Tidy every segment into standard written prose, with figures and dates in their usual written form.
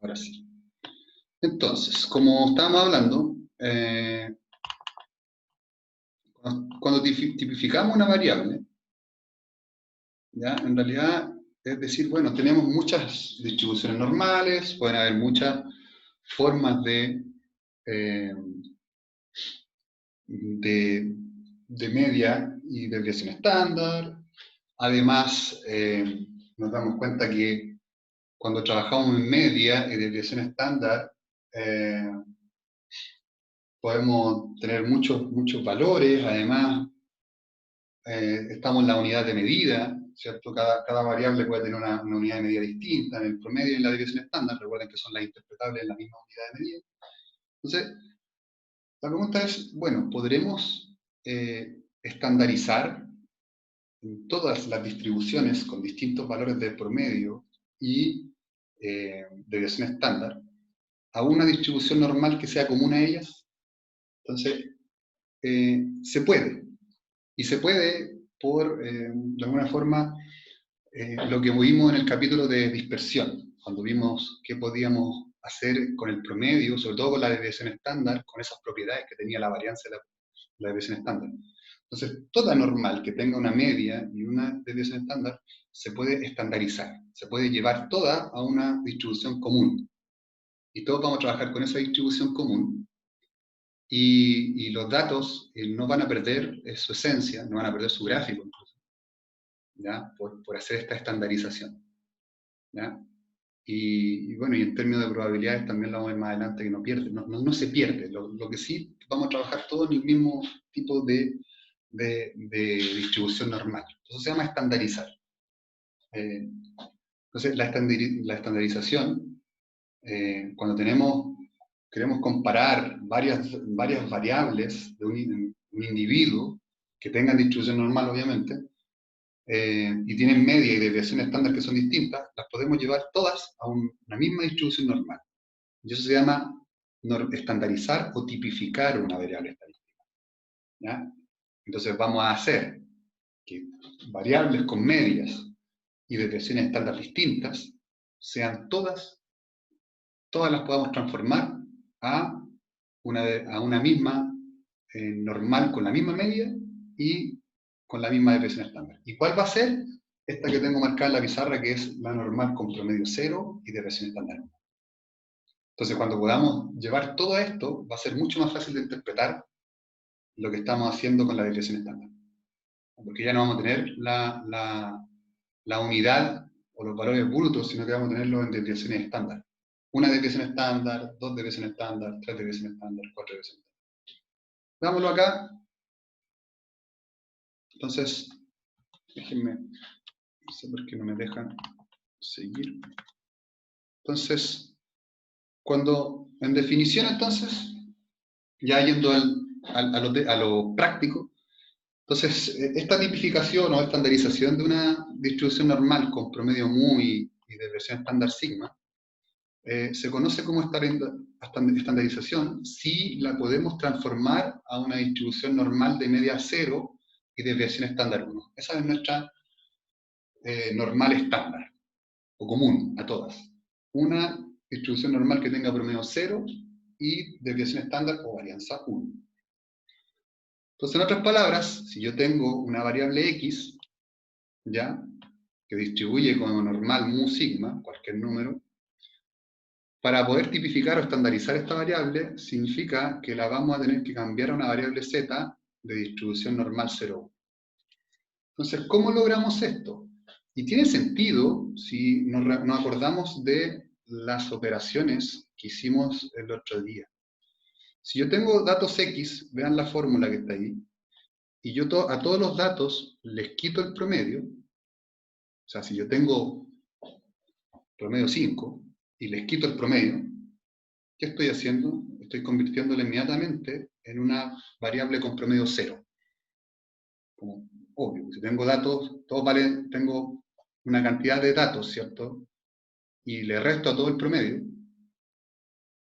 Ahora sí. Entonces, como estábamos hablando, cuando tipificamos una variable, ¿ya? En realidad es decir, bueno, tenemos muchas distribuciones normales, pueden haber muchas formas eh, de media y desviación estándar. Además, nos damos cuenta que cuando trabajamos en media y desviación estándar, podemos tener muchos valores. Además, estamos en la unidad de medida, ¿cierto? Cada variable puede tener una unidad de medida distinta. En el promedio y en la desviación estándar, recuerden que son las interpretables en la misma unidad de medida. Entonces, la pregunta es, bueno, ¿podremos estandarizar todas las distribuciones con distintos valores de promedio y desviación estándar a una distribución normal que sea común a ellas? Entonces, se puede. Y se puede por, de alguna forma, lo que vimos en el capítulo de dispersión, cuando vimos qué podíamos hacer con el promedio, sobre todo con la desviación estándar, con esas propiedades que tenía la varianza de la desviación estándar. Entonces, toda normal que tenga una media y una desviación estándar se puede estandarizar, se puede llevar toda a una distribución común. Y todos vamos a trabajar con esa distribución común, y los datos no van a perder su esencia, no van a perder su gráfico incluso, ¿ya? Por hacer esta estandarización, ¿ya? Y bueno, y en términos de probabilidades también lo vamos a ver más adelante, que no se pierde. Lo que sí vamos a trabajar todo en el mismo tipo de distribución normal. Eso se llama estandarizar. Entonces, la estandarización, cuando queremos comparar varias variables de un individuo que tengan distribución normal, obviamente, y tienen media y desviación estándar que son distintas, las podemos llevar todas a una misma distribución normal. Y eso se llama estandarizar o tipificar una variable estadística, ¿ya? Entonces vamos a hacer que variables con medias y desviaciones estándar distintas sean todas las podamos transformar a una misma normal con la misma media y con la misma desviación estándar. ¿Y cuál va a ser? Esta que tengo marcada en la pizarra, que es la normal con promedio 0 y desviación estándar 1. Entonces, cuando podamos llevar todo esto, va a ser mucho más fácil de interpretar lo que estamos haciendo con la desviación estándar. Porque ya no vamos a tener la unidad o los valores brutos, sino que vamos a tenerlos en desviaciones estándar. Una desviación estándar, dos desviaciones estándar, tres desviaciones estándar, cuatro desviaciones estándar. Veámoslo acá. Entonces, déjenme, no sé por qué no me dejan seguir. Entonces, cuando, en definición, entonces, ya yendo a lo práctico, entonces, esta tipificación o estandarización de una distribución normal con promedio mu y desviación estándar sigma, se conoce como estandarización si la podemos transformar a una distribución normal de media 0 y desviación estándar 1. Esa es nuestra normal estándar, o común a todas. Una distribución normal que tenga promedio 0 y desviación estándar o varianza 1. Entonces, en otras palabras, si yo tengo una variable x, ¿ya?, que distribuye como normal mu sigma, cualquier número, para poder tipificar o estandarizar esta variable, significa que la vamos a tener que cambiar a una variable z de distribución normal 0,1. Entonces, ¿cómo logramos esto? Y tiene sentido si nos acordamos de las operaciones que hicimos el otro día. Si yo tengo datos x, vean la fórmula que está ahí, y yo a todos los datos les quito el promedio, o sea, si yo tengo promedio 5 y les quito el promedio, ¿qué estoy haciendo? Estoy convirtiéndolo inmediatamente en una variable con promedio 0. Como obvio, si tengo datos, todos valen, tengo una cantidad de datos, ¿cierto? Y le resto a todo el promedio,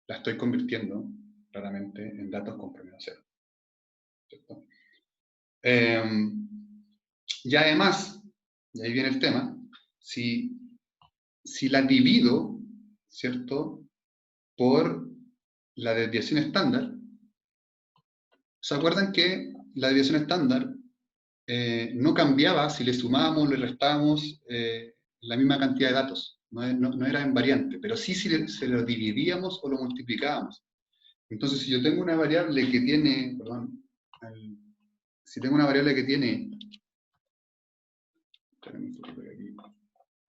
la estoy convirtiendo claramente en datos con promedio 0. ¿Cierto? Y además, y ahí viene el tema, si la divido, ¿cierto?, por la desviación estándar. ¿Se acuerdan que la desviación estándar no cambiaba si le sumábamos o le restábamos la misma cantidad de datos? No era invariante, pero sí si se lo dividíamos o lo multiplicábamos. Entonces, si yo tengo una variable que tiene, perdón, si tengo una variable que tiene,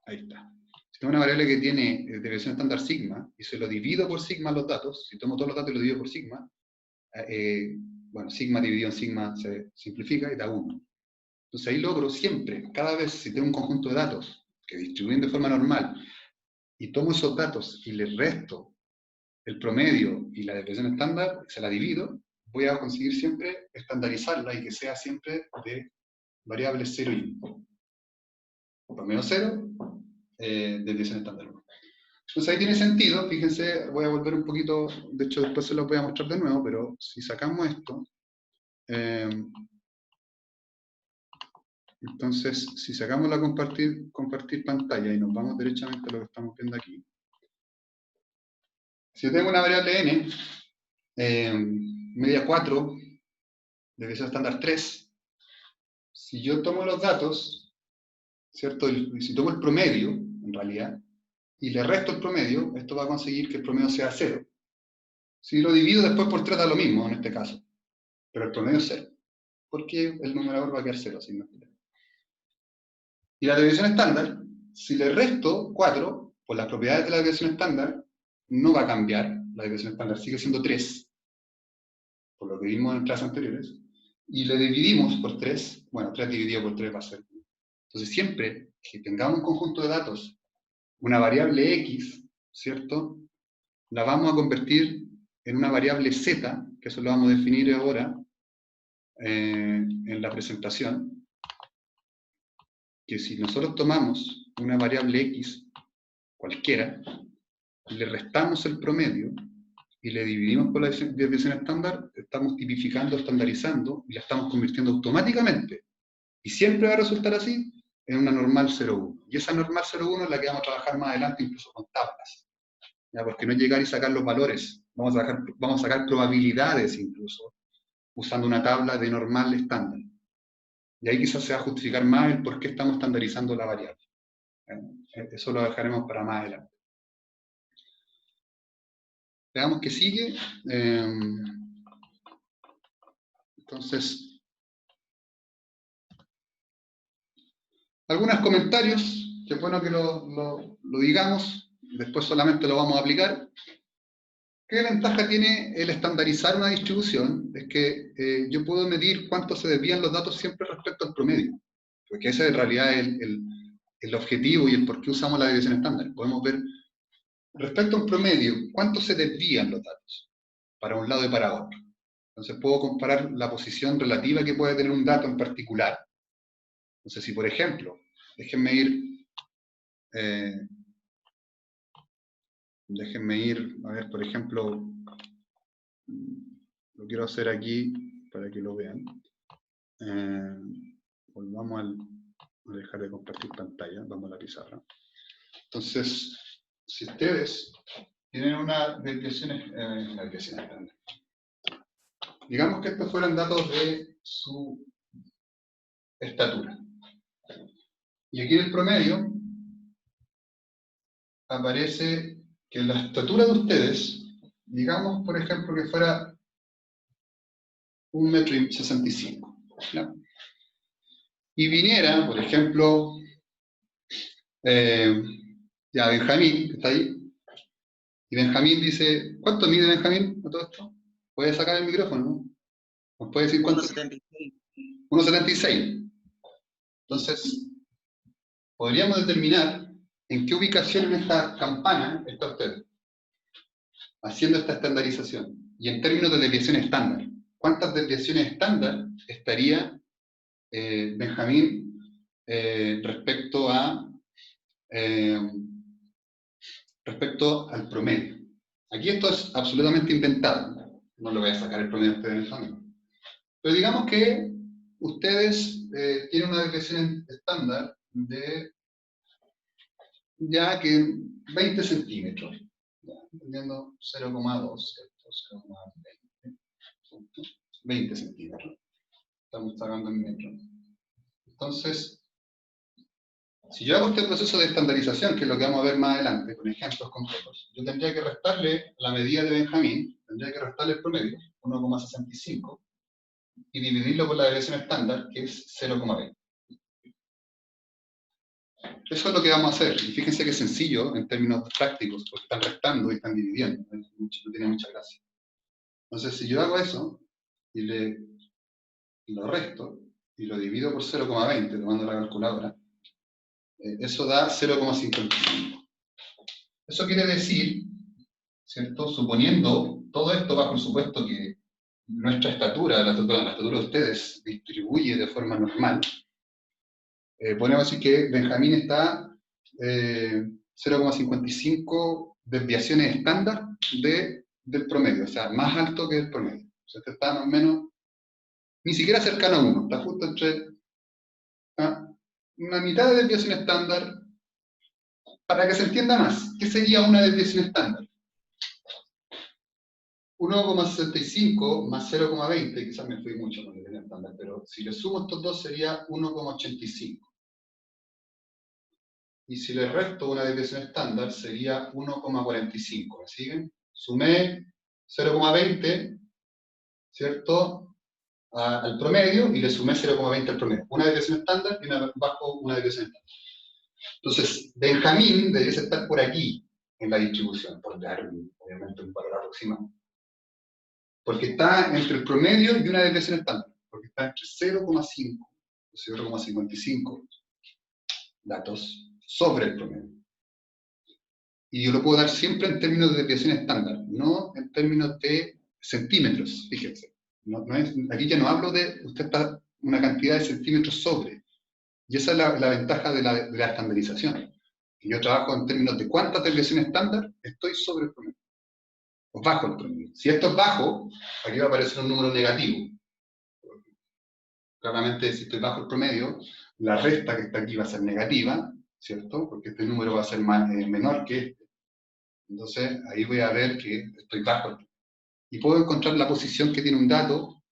ahí está. Si tengo una variable que tiene desviación estándar sigma, y se lo divido por sigma los datos, si tomo todos los datos y lo divido por sigma, bueno, sigma dividido en sigma se simplifica y da 1. Entonces ahí logro siempre, cada vez si tengo un conjunto de datos que distribuyen de forma normal, y tomo esos datos y les resto el promedio y la desviación estándar, se la divido, voy a conseguir siempre estandarizarla y que sea siempre de variables 0 y 1. Promedio 0, desviación estándar 1. Entonces ahí tiene sentido, fíjense, voy a volver un poquito, de hecho después se los voy a mostrar de nuevo, pero si sacamos esto, entonces si sacamos la compartir pantalla y nos vamos derechamente a lo que estamos viendo aquí, si yo tengo una variable n, media 4, desviación estándar 3, si yo tomo los datos, ¿cierto? Si tomo el promedio, en realidad, y le resto el promedio, esto va a conseguir que el promedio sea 0. Si lo divido después por 3 da lo mismo en este caso, pero el promedio es 0, porque el numerador va a quedar 0, sin más. Y la desviación estándar, si le resto 4, por las propiedades de la desviación estándar, no va a cambiar, la desviación estándar sigue siendo 3, por lo que vimos en clases anteriores, y le dividimos por 3, bueno, 3 dividido por 3 va a ser. Entonces siempre que tengamos un conjunto de datos, una variable x, ¿cierto?, la vamos a convertir en una variable z, que eso lo vamos a definir ahora en la presentación, que si nosotros tomamos una variable x cualquiera, le restamos el promedio y le dividimos por la desviación estándar, estamos tipificando, estandarizando y la estamos convirtiendo automáticamente, y siempre va a resultar así, en una normal 0,1. Y esa normal 0,1 es la que vamos a trabajar más adelante, incluso con tablas. ¿Ya? Porque no es llegar y sacar los valores, vamos a sacar probabilidades incluso, usando una tabla de normal estándar. Y ahí quizás se va a justificar más el por qué estamos estandarizando la variable. Eso lo dejaremos para más adelante. Veamos qué sigue. Entonces, algunos comentarios, que es bueno que lo digamos, después solamente lo vamos a aplicar. ¿Qué ventaja tiene el estandarizar una distribución? Es que yo puedo medir cuánto se desvían los datos siempre respecto al promedio, porque ese en realidad es el objetivo y el por qué usamos la desviación estándar. Podemos ver, respecto a un promedio, cuánto se desvían los datos para un lado y para otro. Entonces puedo comparar la posición relativa que puede tener un dato en particular. Entonces, si por ejemplo, déjenme ir, a ver, por ejemplo, lo quiero hacer aquí para que lo vean. Volvamos a dejar de compartir pantalla, vamos a la pizarra. Entonces, si ustedes tienen una desviación, digamos que estos fueran datos de su estatura. Y aquí en el promedio aparece que la estatura de ustedes, digamos, por ejemplo, que fuera 1,65 m. ¿Ya? Y viniera, por ejemplo, ya Benjamín, que está ahí, y Benjamín dice, ¿cuánto mide Benjamín a todo esto? ¿Puede sacar el micrófono, no? ¿Nos puede decir cuánto? 1,76. 1,76. Entonces, podríamos determinar en qué ubicación en esta campana está usted, haciendo esta estandarización. Y en términos de desviación estándar, ¿cuántas desviaciones estándar estaría Benjamín respecto al promedio? Aquí esto es absolutamente inventado. No lo voy a sacar el promedio a ustedes en el fondo. Pero digamos que ustedes tienen una desviación estándar de ya que 20 centímetros. entendiendo 0,2, ¿cierto? 0,20 centímetros. Estamos sacando en metros. Entonces, si yo hago este proceso de estandarización, que es lo que vamos a ver más adelante, con ejemplos concretos, yo tendría que restarle la medida de Benjamín, tendría que restarle el promedio, 1,65, y dividirlo por la desviación estándar, que es 0,20. Eso es lo que vamos a hacer. Y fíjense que es sencillo en términos prácticos, porque están restando y están dividiendo. No tiene mucha gracia. Entonces, si yo hago eso, y lo resto, y lo divido por 0,20, tomando la calculadora, eso da 0,55. Eso quiere decir, ¿cierto? Suponiendo todo esto bajo el supuesto que nuestra estatura, la estatura de ustedes, distribuye de forma normal, podemos decir que Benjamín está 0,55 desviaciones estándar del promedio, o sea, más alto que el promedio. O sea, este está más o menos, ni siquiera cercano a 1, está justo entre una mitad de desviación estándar. Para que se entienda más, ¿qué sería una desviación estándar? 1,65 más 0,20, quizás me fui mucho con la desviación estándar, pero si le sumo estos dos sería 1,85. Y si le resto una desviación estándar sería 1,45. ¿Me siguen? Sumé 0,20, ¿cierto? Al promedio y le sumé 0,20 al promedio. Una desviación estándar y bajo una desviación estándar. Entonces, Benjamín debería estar por aquí en la distribución, por dar obviamente un valor aproximado. Porque está entre el promedio y una desviación estándar. Porque está entre 0,5 y 0,55 datos sobre el promedio. Y yo lo puedo dar siempre en términos de desviación estándar, no en términos de centímetros, fíjense. Aquí ya no hablo de, usted está una cantidad de centímetros sobre. Y esa es la ventaja de la estandarización. Yo trabajo en términos de cuántas desviaciones estándar estoy sobre el promedio. O bajo el promedio. Si esto es bajo, aquí va a aparecer un número negativo. Claramente, si estoy bajo el promedio, la resta que está aquí va a ser negativa, ¿cierto? Porque este número va a ser menor que este. Entonces, ahí voy a ver que estoy bajo. Y puedo encontrar la posición que tiene un dato,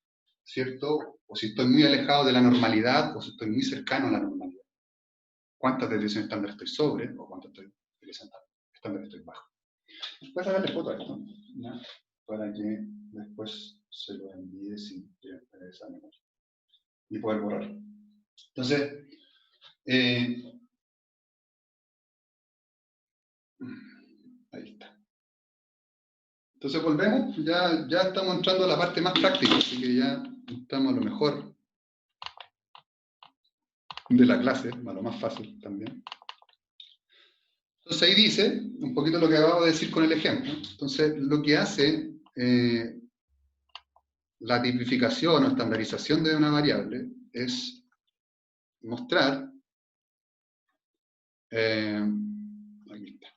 ¿cierto? O si estoy muy alejado de la normalidad, o si estoy muy cercano a la normalidad. ¿Cuántas desviaciones estándar estoy sobre? O cuántas desviaciones estándar estoy bajo. Voy a sacarle foto a esto, ¿no? Para que después se lo envíe sin esa memoria. Y poder borrar. Entonces, ahí está. Entonces volvemos, ya estamos entrando a la parte más práctica, así que ya estamos a lo mejor de la clase, a lo más fácil también. Entonces ahí dice, un poquito lo que acabo de decir con el ejemplo. Entonces, lo que hace la tipificación o estandarización de una variable es mostrar, aquí está.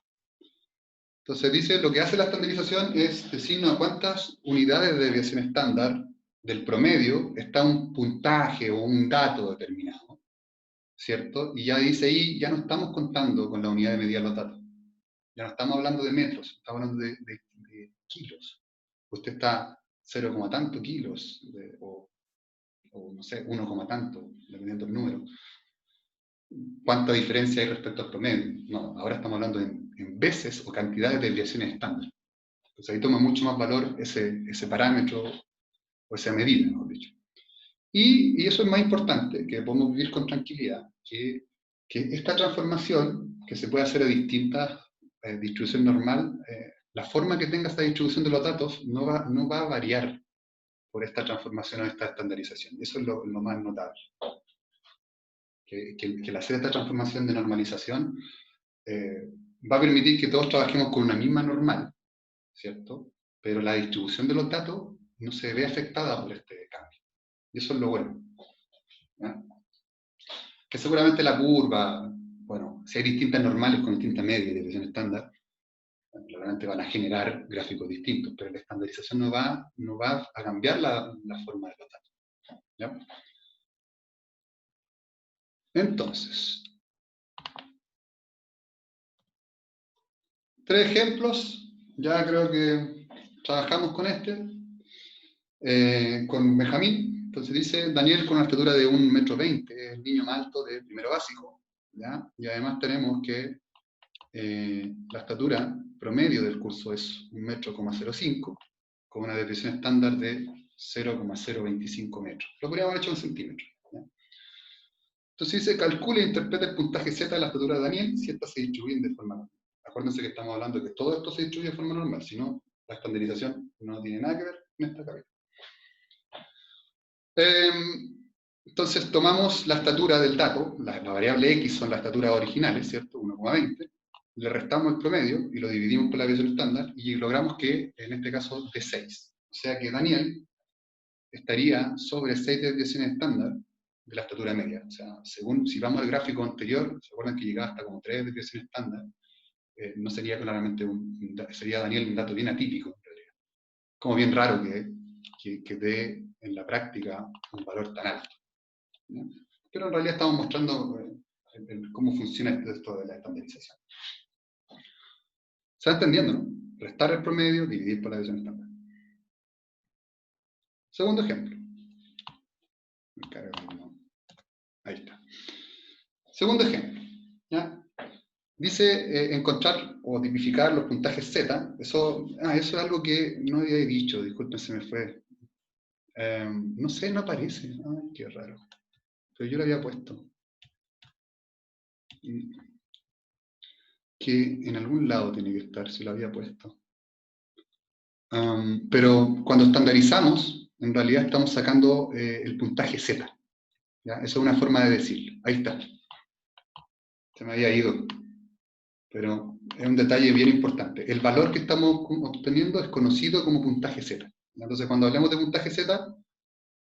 Entonces dice, lo que hace la estandarización es decirnos a cuántas unidades de desviación estándar del promedio está un puntaje o un dato determinado, ¿cierto? Y ya dice ahí, ya no estamos contando con la unidad de medida de los datos. Ya no estamos hablando de metros, estamos hablando de kilos. Usted está 0, tanto kilos, o no sé, 1, tanto, dependiendo del número. ¿Cuánta diferencia hay respecto al promedio? No, ahora estamos hablando en veces o cantidades de desviaciones estándar. Entonces ahí toma mucho más valor ese parámetro o esa medida, mejor dicho. Y eso es más importante, que podemos vivir con tranquilidad, que esta transformación, que se puede hacer a distintas distribución normal, la forma que tenga esta distribución de los datos no va a variar por esta transformación o esta estandarización. Eso es lo más notable. Que el hacer esta transformación de normalización va a permitir que todos trabajemos con una misma normal, ¿cierto? Pero la distribución de los datos no se ve afectada por este cambio. Y eso es lo bueno. ¿Ya? Que seguramente la curva, bueno, si hay distintas normales con distintas medias de desviación estándar, realmente van a generar gráficos distintos, pero la estandarización no va a cambiar la forma de los datos. ¿Ya? Entonces, 3 ejemplos ya creo que trabajamos con con Benjamín. Entonces dice, Daniel con una estatura de 1,20 m, el niño más alto de primero básico, ¿ya? Y además tenemos que la estatura promedio del curso es 1,05 m, con una desviación estándar de 0,025 metros. Lo podríamos haber hecho en centímetros. ¿Ya? Entonces dice, calcula e interpreta el puntaje Z de la estatura de Daniel si éstas se distribuyen de forma normal. Acuérdense que estamos hablando de que todo esto se distribuye de forma normal, si no, la estandarización no tiene nada que ver en esta cabeza. Entonces tomamos la estatura del dato, la variable X son las estaturas originales, ¿cierto? 1,20, le restamos el promedio y lo dividimos por la desviación estándar y logramos que, en este caso, de 6. O sea que Daniel estaría sobre 6 desviaciones estándar de la estatura media. O sea, según, si vamos al gráfico anterior, ¿se acuerdan que llegaba hasta como 3 desviaciones estándar? No sería claramente sería Daniel un dato bien atípico, en realidad. Como bien raro que dé en la práctica un valor tan alto. ¿Ya? Pero en realidad estamos mostrando cómo funciona esto de la estandarización. ¿Se va entendiendo, no? Restar el promedio, dividir por la desviación estándar. Segundo ejemplo. Ahí está. Segundo ejemplo. ¿Ya? Dice encontrar o tipificar los puntajes Z. Eso es algo que no había dicho, disculpen, se me fue. No sé, no aparece. Ay, qué raro. Pero yo lo había puesto. Que en algún lado tiene que estar, si lo había puesto. Pero cuando estandarizamos, en realidad estamos sacando el puntaje Z. ¿Ya? Eso es una forma de decirlo. Ahí está. Se me había ido. Pero es un detalle bien importante. El valor que estamos obteniendo es conocido como puntaje Z. Entonces, cuando hablamos de puntaje Z,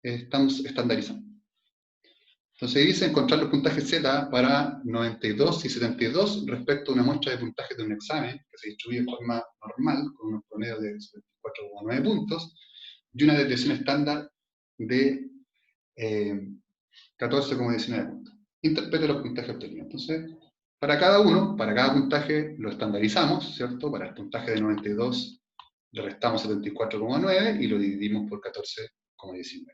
estamos estandarizando. Entonces dice encontrar los puntajes Z para 92 y 72 respecto a una muestra de puntaje de un examen que se distribuye de forma normal, con unos promedios de 74,9 puntos, y una desviación estándar de 14,19 puntos. Interprete los puntajes obtenidos. Entonces, para cada uno, para cada puntaje lo estandarizamos, ¿cierto? Para el puntaje de 92 le restamos 74,9 y lo dividimos por 14,19.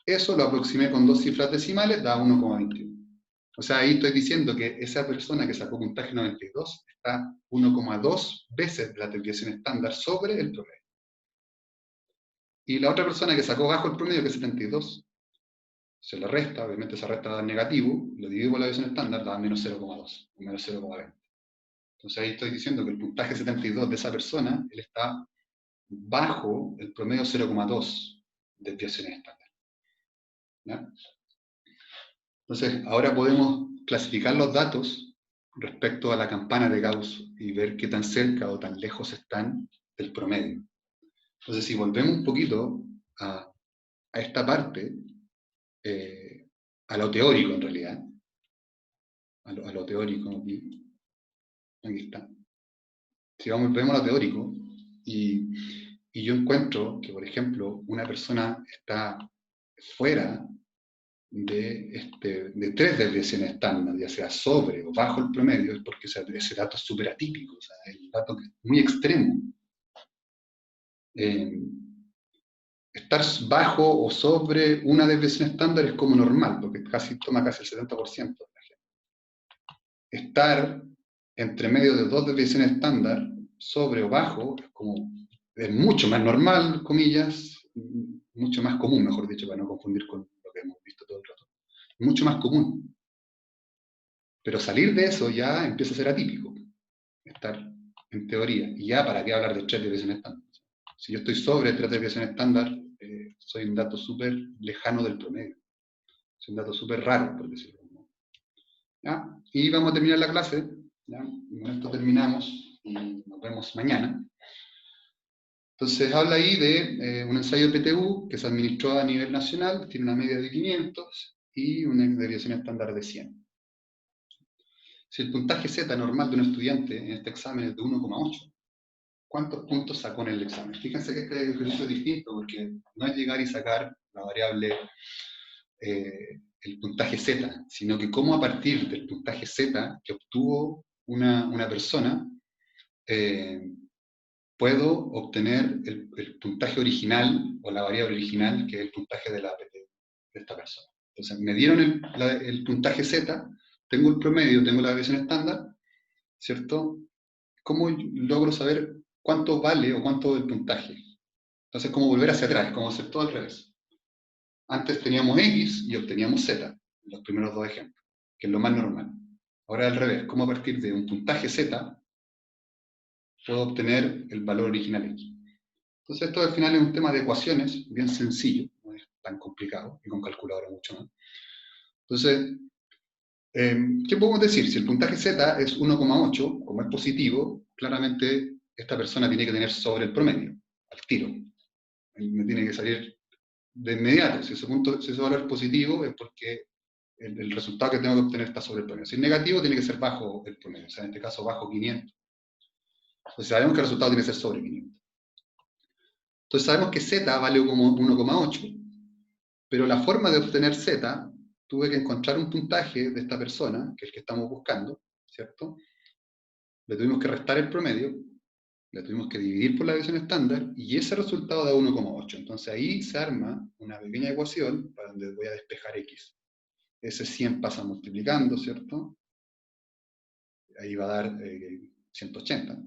Eso lo aproximé con dos cifras decimales, da 1,21. O sea, ahí estoy diciendo que esa persona que sacó puntaje 92 está 1,2 veces la desviación estándar sobre el promedio. Y la otra persona que sacó bajo el promedio, que es 72, se le resta, obviamente esa resta da negativo, lo divido por la desviación estándar, da menos 0,2, menos 0,20. Entonces ahí estoy diciendo que el puntaje 72 de esa persona, él está bajo el promedio 0,2 desviaciones estándar. ¿Ya? Entonces, ahora podemos clasificar los datos respecto a la campana de Gauss y ver qué tan cerca o tan lejos están del promedio. Entonces, si volvemos un poquito a esta parte, a lo teórico en realidad, a lo teórico, aquí está. Si volvemos a lo teórico, y yo encuentro que, por ejemplo, una persona está fuera de 3 desviaciones estándar, ya sea sobre o bajo el promedio, es porque ese dato es súper atípico, o sea, es un dato que es muy extremo. Estar bajo o sobre una desviación estándar es como normal, porque toma casi el 70% de la gente. Estar entre medio de 2 desviaciones estándar, sobre o bajo, es mucho más normal, comillas, mucho más común, mejor dicho, para no confundir con lo que hemos visto todo el rato. Mucho más común. Pero salir de eso ya empieza a ser atípico. Estar en teoría. Y ya, ¿para qué hablar de 3 desviaciones estándar? Si yo estoy sobre 3 desviaciones estándar, soy un dato súper lejano del promedio. Es un dato súper raro, por decirlo. ¿Ya? Y vamos a terminar la clase. ¿Ya? Con esto terminamos y nos vemos mañana. Entonces habla ahí de un ensayo de PTU que se administró a nivel nacional, tiene una media de 500 y una desviación estándar de 100. Si el puntaje Z normal de un estudiante en este examen es de 1,8, ¿cuántos puntos sacó en el examen? Fíjense que este ejercicio es distinto porque no es llegar y sacar la variable, el puntaje Z, sino que cómo a partir del puntaje Z que obtuvo una persona, puedo obtener el puntaje original, o la variable original, que es el puntaje de la APT de esta persona. Entonces, me dieron el puntaje Z, tengo el promedio, tengo la desviación estándar, ¿cierto? ¿Cómo logro saber cuánto vale o cuánto el puntaje? Entonces, ¿cómo volver hacia atrás? ¿Cómo hacer todo al revés? Antes teníamos X y obteníamos Z, en los primeros dos ejemplos, que es lo más normal. Ahora al revés, ¿cómo a partir de un puntaje Z puedo obtener el valor original X? Entonces esto al final es un tema de ecuaciones, bien sencillo, no es tan complicado, y con calculadora mucho más. Entonces, ¿qué podemos decir? Si el puntaje Z es 1,8, como es positivo, claramente esta persona tiene que tener sobre el promedio, al tiro. Me tiene que salir de inmediato. Si ese valor es positivo, es porque el resultado que tengo que obtener está sobre el promedio. Si es negativo, tiene que ser bajo el promedio, o sea, en este caso bajo 500. Entonces sabemos que el resultado tiene que ser sobre 500. Entonces sabemos que Z vale como 1,8, pero la forma de obtener Z, tuve que encontrar un puntaje de esta persona, que es el que estamos buscando, ¿cierto? Le tuvimos que restar el promedio, le tuvimos que dividir por la desviación estándar, y ese resultado da 1,8. Entonces ahí se arma una pequeña ecuación para donde voy a despejar X. Ese 100 pasa multiplicando, ¿cierto? Ahí va a dar 180.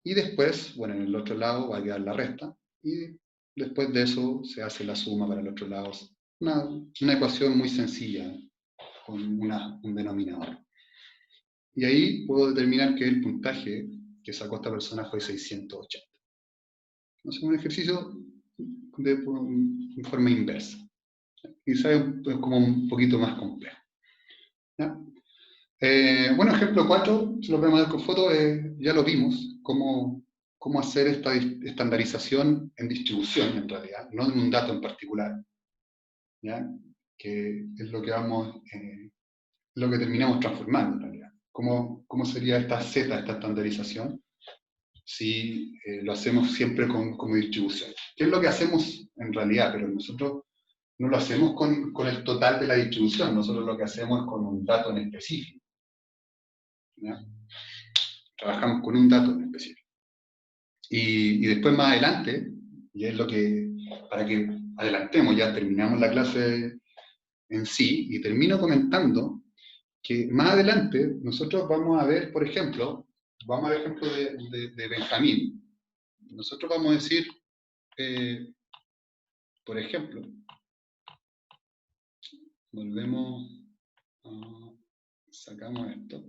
Y después, bueno, en el otro lado va a quedar la resta, y después de eso se hace la suma para el otro lado. Una ecuación muy sencilla, con un denominador. Y ahí puedo determinar que el puntaje que sacó esta persona fue 680. Entonces, un ejercicio en forma inversa. Quizá es como un poquito más complejo. ¿Ya? Bueno, ejemplo 4, si lo vemos ver con foto, ya lo vimos, cómo hacer esta estandarización en distribución, en realidad, no en un dato en particular, ¿ya? Que es lo que lo que terminamos transformando, en realidad. ¿Cómo sería esta Z, esta estandarización, si lo hacemos siempre como distribución? ¿Qué es lo que hacemos en realidad? Pero nosotros no lo hacemos con el total de la distribución, nosotros lo que hacemos es con un dato en específico. ¿Ya? Trabajamos con un dato en específico. Y después más adelante, y es lo que, para que adelantemos, ya terminamos la clase en sí, y termino comentando que más adelante nosotros vamos a ver, por ejemplo, vamos a ver ejemplo de Benjamín. Nosotros vamos a decir, por ejemplo, volvemos, sacamos esto.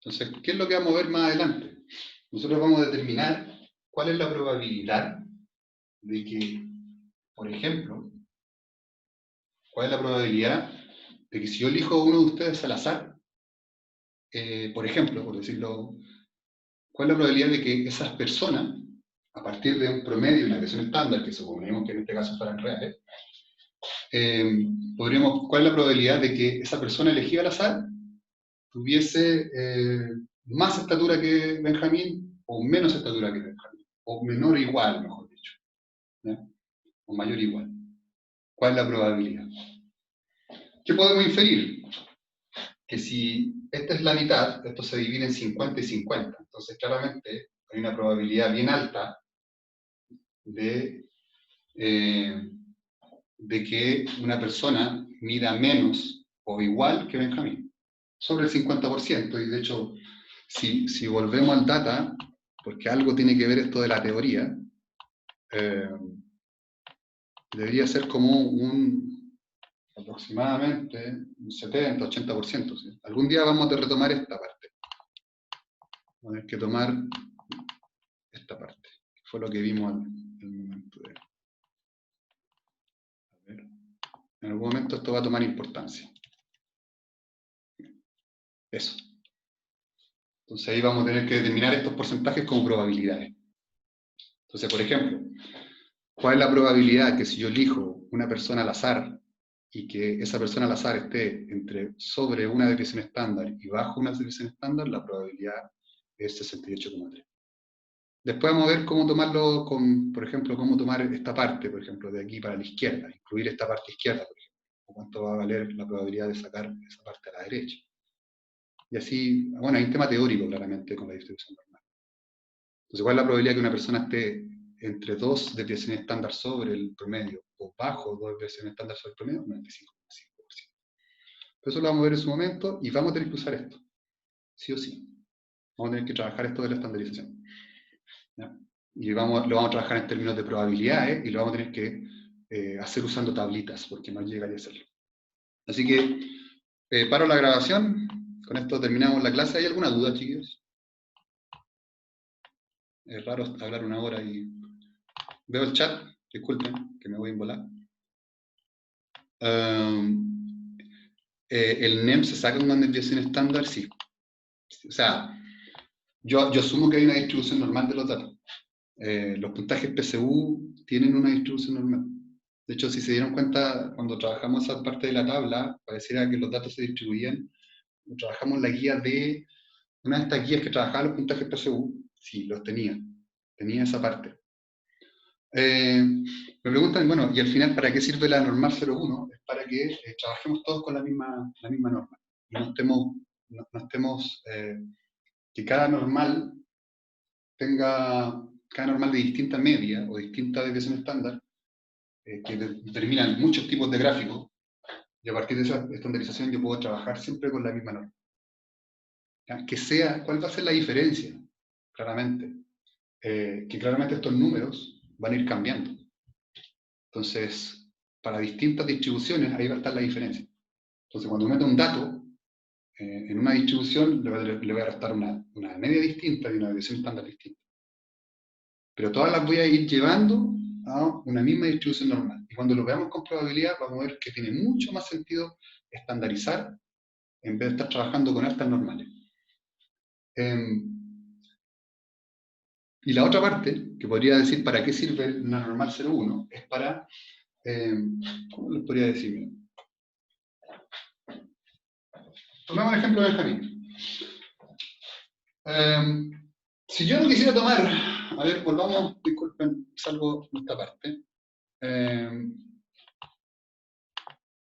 Entonces, ¿qué es lo que vamos a ver más adelante? Nosotros vamos a determinar cuál es la probabilidad de que, por ejemplo, cuál es la probabilidad de que si yo elijo uno de ustedes al azar, por ejemplo, por decirlo, cuál es la probabilidad de que esas personas, a partir de un promedio y una desviación estándar, que suponemos que en este caso fueran reales, ¿cuál es la probabilidad de que esa persona elegida al azar tuviese más estatura que Benjamín o menos estatura que Benjamín? O menor o igual, mejor dicho. ¿Ya? O mayor o igual. ¿Cuál es la probabilidad? ¿Qué podemos inferir? Que si esta es la mitad, esto se divide en 50 y 50. Entonces, claramente, hay una probabilidad bien alta de que una persona mida menos o igual que Benjamín. Sobre el 50%. Y de hecho, si volvemos al data, porque algo tiene que ver esto de la teoría, debería ser como aproximadamente un 70-80%. ¿sí? Algún día vamos a retomar esta parte. Vamos a tener que tomar esta parte. Fue lo que vimos en el momento de... A ver. En algún momento esto va a tomar importancia. Eso. Entonces ahí vamos a tener que determinar estos porcentajes como probabilidades. Entonces, por ejemplo, ¿cuál es la probabilidad que si yo elijo una persona al azar y que esa persona al azar esté sobre una desviación estándar y bajo una desviación estándar? La probabilidad es 68,3. Después vamos a ver cómo tomarlo por ejemplo, cómo tomar esta parte, por ejemplo, de aquí para la izquierda, incluir esta parte izquierda, por ejemplo. ¿Cuánto va a valer la probabilidad de sacar esa parte a la derecha? Y así, bueno, hay un tema teórico claramente con la distribución normal. Entonces, ¿cuál es la probabilidad que una persona esté entre 2 desviaciones estándar sobre el promedio o bajo 2 desviaciones estándar sobre el promedio? 95,5%. Pero eso lo vamos a ver en su momento y vamos a tener que usar esto, sí o sí. Vamos a tener que trabajar esto de la estandarización. ¿Ya? Y lo vamos a trabajar en términos de probabilidades y lo vamos a tener que hacer usando tablitas, porque no llegaría a hacerlo. Así que paro la grabación. Con esto terminamos la clase. ¿Hay alguna duda, chiquillos? Es raro hablar una hora y... Veo el chat, disculpen, que me voy a embolar. ¿El NEM se saca una desviación estándar? Sí. O sea, yo asumo que hay una distribución normal de los datos. Los puntajes PSU tienen una distribución normal. De hecho, si se dieron cuenta, cuando trabajamos esa parte de la tabla, pareciera que los datos se distribuían. Trabajamos la guía de... Una de estas guías que trabajaba los puntajes PSU, sí, los tenía. Tenía esa parte. Me preguntan, bueno, y al final, ¿para qué sirve la normal 01? Es para que trabajemos todos con la misma norma. Y no estemos que cada normal de distinta media o distinta desviación estándar, que determinan muchos tipos de gráficos, y a partir de esa estandarización yo puedo trabajar siempre con la misma norma. ¿Ya? ¿Cuál va a ser la diferencia? Claramente. Que claramente estos números van a ir cambiando. Entonces, para distintas distribuciones, ahí va a estar la diferencia. Entonces, cuando meto un dato en una distribución, le voy a restar una media distinta y una desviación estándar distinta. Pero todas las voy a ir llevando a una misma distribución normal. Y cuando lo veamos con probabilidad, vamos a ver que tiene mucho más sentido estandarizar en vez de estar trabajando con altas normales. Y la otra parte, que podría decir para qué sirve una normal 01, es para... ¿cómo les podría decir? Tomemos el ejemplo de Benjamín. Si yo no quisiera tomar... A ver, volvamos, disculpen, salvo esta parte.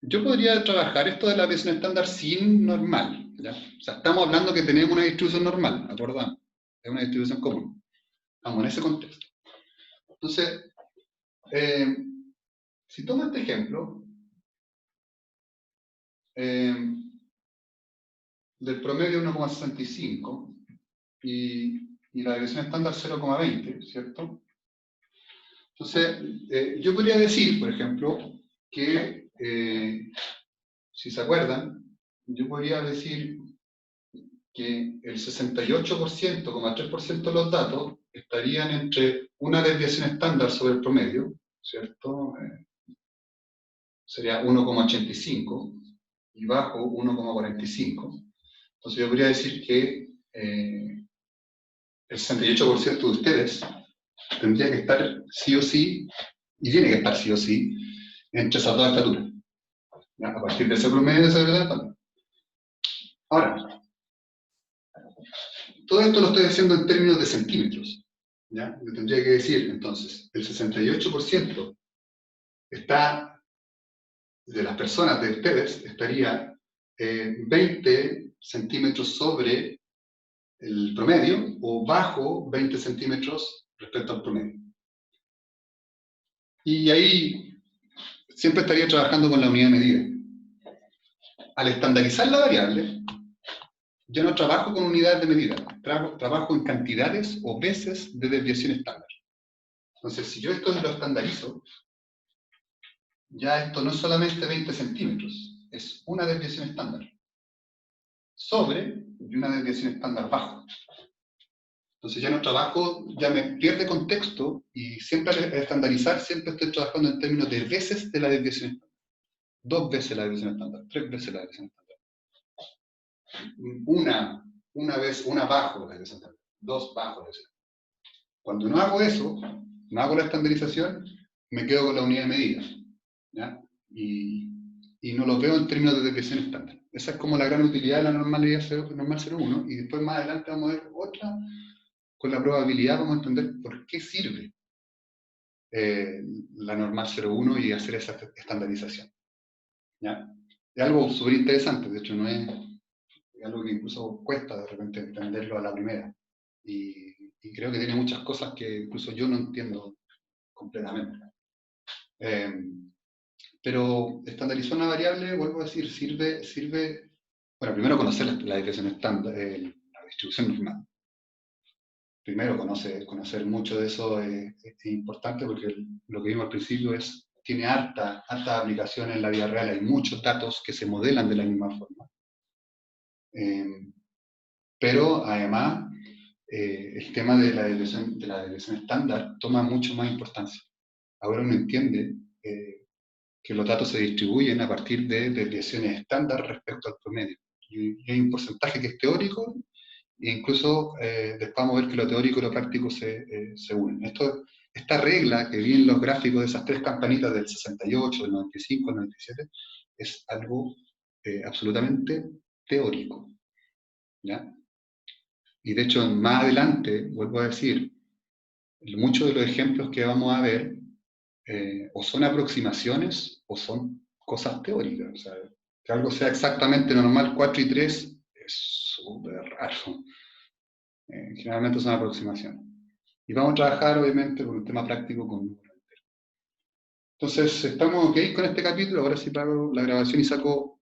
Yo podría trabajar esto de la desviación estándar sin normal. ¿Ya? O sea, estamos hablando que tenemos una distribución normal, acordamos. Es una distribución común. Estamos en ese contexto. Entonces, si tomo este ejemplo, del promedio 1,65 y la desviación estándar 0,20, ¿cierto? Entonces, yo podría decir, por ejemplo, que, si se acuerdan, yo podría decir que el 68,3% de los datos estarían entre una desviación estándar sobre el promedio, ¿cierto? Sería 1,85 y bajo 1,45. Entonces yo podría decir que el 68% de ustedes tendría que estar sí o sí, y tiene que estar sí o sí, entre esas dos estaturas. ¿Ya? A partir de ese promedio de esa estándar. Ahora, todo esto lo estoy haciendo en términos de centímetros. ¿Ya? Yo tendría que decir, entonces, el 68% está, de las personas de ustedes, estaría 20 centímetros sobre el promedio o bajo 20 centímetros respecto al promedio. Y ahí siempre estaría trabajando con la unidad de medida. Al estandarizar la variable, yo no trabajo con unidades de medida, trabajo en cantidades o veces de desviación estándar. Entonces, si yo esto lo estandarizo, ya esto no es solamente 20 centímetros, es una desviación estándar sobre y una desviación estándar bajo. Entonces ya no trabajo, ya me pierde contexto y siempre al estandarizar siempre estoy trabajando en términos de veces de la desviación estándar. 2 veces la desviación estándar, 3 veces la desviación estándar. Una vez, una bajo la desviación estándar, 2 bajo la desviación estándar. Cuando no hago eso, no hago la estandarización, me quedo con la unidad de medida. ¿Ya? Y no lo veo en términos de desviación estándar. Esa es como la gran utilidad de la normal 01, y después más adelante vamos a ver otra, con la probabilidad vamos a entender por qué sirve la normal 01 y hacer esa estandarización. ¿Ya? Es algo súper interesante, de hecho no es algo que incluso cuesta de repente entenderlo a la primera. Y y creo que tiene muchas cosas que incluso yo no entiendo completamente. Pero estandarizar una variable, vuelvo a decir, sirve bueno, primero conocer la desviación estándar, la distribución normal. Primero conocer mucho de eso es importante porque lo que vimos al principio tiene harta aplicación en la vida real, hay muchos datos que se modelan de la misma forma. Pero además, el tema de la desviación estándar toma mucho más importancia. Ahora uno entiende que los datos se distribuyen a partir de desviaciones estándar respecto al promedio. Y hay un porcentaje que es teórico, e incluso después vamos a ver que lo teórico y lo práctico se unen. Esta regla que vi en los gráficos de esas tres campanitas del 68, del 95, del 97, es algo absolutamente teórico. ¿Ya? Y de hecho, más adelante, vuelvo a decir, muchos de los ejemplos que vamos a ver o son aproximaciones o son cosas teóricas. O sea, que algo sea exactamente normal 4 y 3 es súper raro. Generalmente son aproximaciones. Y vamos a trabajar, obviamente, con un tema práctico con números enteros. Entonces, estamos ok con este capítulo. Ahora sí paro la grabación y saco